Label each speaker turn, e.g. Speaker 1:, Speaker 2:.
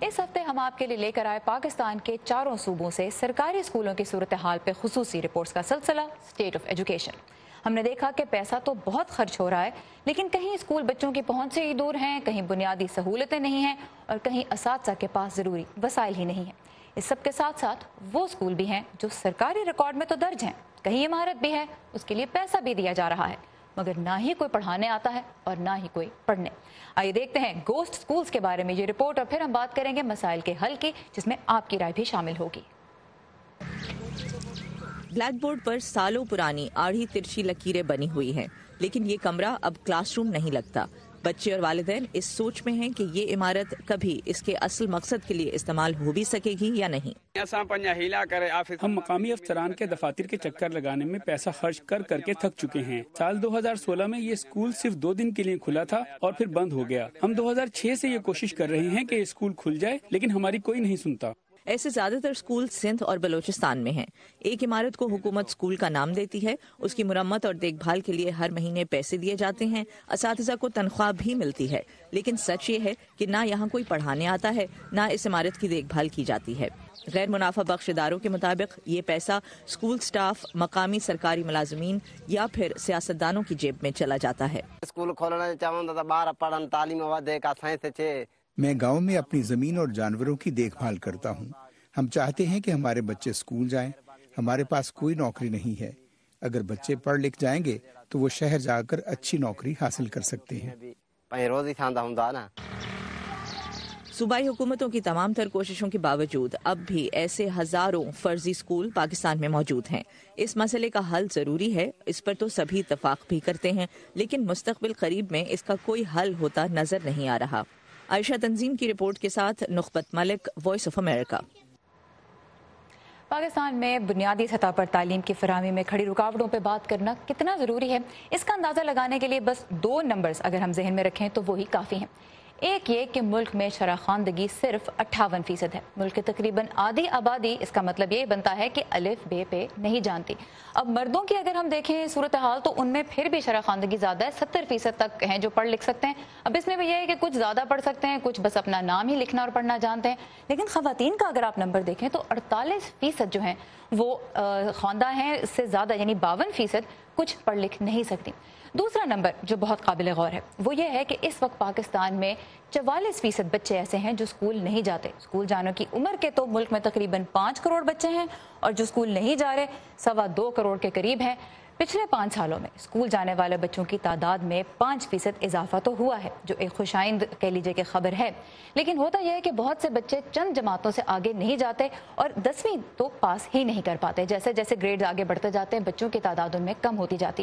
Speaker 1: इस हफ्ते हम आपके लिए लेकर आए पाकिस्तान के चारों सूबों से सरकारी स्कूलों की सूरत हाल पे खुसूसी रिपोर्ट्स का सिलसिला स्टेट ऑफ एजुकेशन। हमने देखा कि पैसा तो बहुत खर्च हो रहा है, लेकिन कहीं स्कूल बच्चों की पहुंच से ही दूर हैं, कहीं बुनियादी सहूलतें नहीं हैं और कहीं असातिज़ा के पास ज़रूरी वसाइल ही नहीं है। इस सब के साथ साथ वो स्कूल भी हैं जो सरकारी रिकॉर्ड में तो दर्ज हैं, कहीं इमारत भी है, उसके लिए पैसा भी दिया जा रहा है, मगर ना ही कोई पढ़ाने आता है और ना ही कोई पढ़ने। आइए देखते हैं गोस्ट स्कूल्स के बारे में ये रिपोर्ट और फिर हम बात करेंगे मसाइल के हल की, जिसमें आपकी राय भी शामिल होगी।
Speaker 2: ब्लैक बोर्ड पर सालों पुरानी आड़ी तिरछी लकीरें बनी हुई हैं, लेकिन ये कमरा अब क्लासरूम नहीं लगता। बच्चे और वालिदैन इस सोच में हैं कि ये इमारत कभी इसके असल मकसद के लिए इस्तेमाल हो भी सकेगी या नहीं।
Speaker 3: हम मकामी अफसरान के दफातर के चक्कर लगाने में पैसा खर्च कर करके थक चुके हैं। साल 2016 में ये स्कूल सिर्फ 2 दिन के लिए खुला था और फिर बंद हो गया। हम 2006 से ये कोशिश कर रहे हैं कि स्कूल खुल जाए, लेकिन हमारी कोई नहीं सुनता।
Speaker 2: ऐसे ज्यादातर स्कूल सिंध और बलोचिस्तान में हैं। एक इमारत को हुकूमत स्कूल का नाम देती है, उसकी मुरम्मत और देखभाल के लिए हर महीने पैसे दिए जाते हैं, असातिज़ा को तनख्वाह भी मिलती है, लेकिन सच ये है कि ना यहाँ कोई पढ़ाने आता है, ना इस इमारत की देखभाल की जाती है। गैर मुनाफा बख्श इदारों के मुताबिक ये पैसा स्कूल स्टाफ, मकामी सरकारी मुलाजमीन या फिर सियासतदानों की जेब में चला जाता है।
Speaker 4: स्कूल खोलना चाहता बाहर पढ़न तालीम।
Speaker 5: मैं गांव में अपनी जमीन और जानवरों की देखभाल करता हूं। हम चाहते हैं कि हमारे बच्चे स्कूल जाएं। हमारे पास कोई नौकरी नहीं है। अगर बच्चे पढ़ लिख जाएंगे तो वो शहर जाकर अच्छी नौकरी हासिल कर सकते हैं।
Speaker 2: सूबाई हुकूमतों की तमाम तर कोशिशों के बावजूद अब भी ऐसे हजारों फर्जी स्कूल पाकिस्तान में मौजूद हैं। इस मसले का हल जरूरी है, इस पर तो सभी इत्तफाक भी करते हैं, लेकिन मुस्तकबिल करीब में इसका कोई हल होता नजर नहीं आ रहा। आयशा तंजीम की रिपोर्ट के साथ Nukhbat Malik, voice of America.
Speaker 1: Pakistan में बुनियादी सतह पर तालीम की फराहमी में खड़ी रुकावटों पर बात करना कितना ज़रूरी है, इसका अंदाज़ा लगाने के लिए बस 2 नंबर्स अगर हम जहन में रखें तो वही काफ़ी हैं। एक ये कि मुल्क में शराखानदगी सिर्फ 58% है। मुल्क की तकरीबन आधी आबादी, इसका मतलब ये बनता है कि अलिफ बे पे नहीं जानती। अब मर्दों की अगर हम देखें सूरत हाल तो उनमें फिर भी शराखानदगी ज़्यादा है, 70% तक हैं जो पढ़ लिख सकते हैं। अब इसमें भी ये है कि कुछ ज़्यादा पढ़ सकते हैं, कुछ बस अपना नाम ही लिखना और पढ़ना जानते हैं। लेकिन ख़वातीन का अगर आप नंबर देखें तो 48% जो हैं वो ख्वांदा हैं, इससे ज़्यादा यानी 52% कुछ पढ़ लिख नहीं सकती। दूसरा नंबर जो बहुत काबिल गौर है वो ये है कि इस वक्त पाकिस्तान में 44% बच्चे ऐसे हैं जो स्कूल नहीं जाते। स्कूल जाने की उम्र के तो मुल्क में तकरीबन 5 करोड़ बच्चे हैं और जो स्कूल नहीं जा रहे 2.25 करोड़ के करीब हैं। पिछले 5 सालों में स्कूल जाने वाले बच्चों की तादाद में 5% इजाफा तो हुआ है, जो एक खुशाइंद कह लीजिए कि खबर है। लेकिन होता यह है कि बहुत से बच्चे चंद जमातों से आगे नहीं जाते और 10वीं तो पास ही नहीं कर पाते। जैसे जैसे ग्रेड्स आगे बढ़ते जाते हैं बच्चों की तादाद उनमें कम होती जाती है।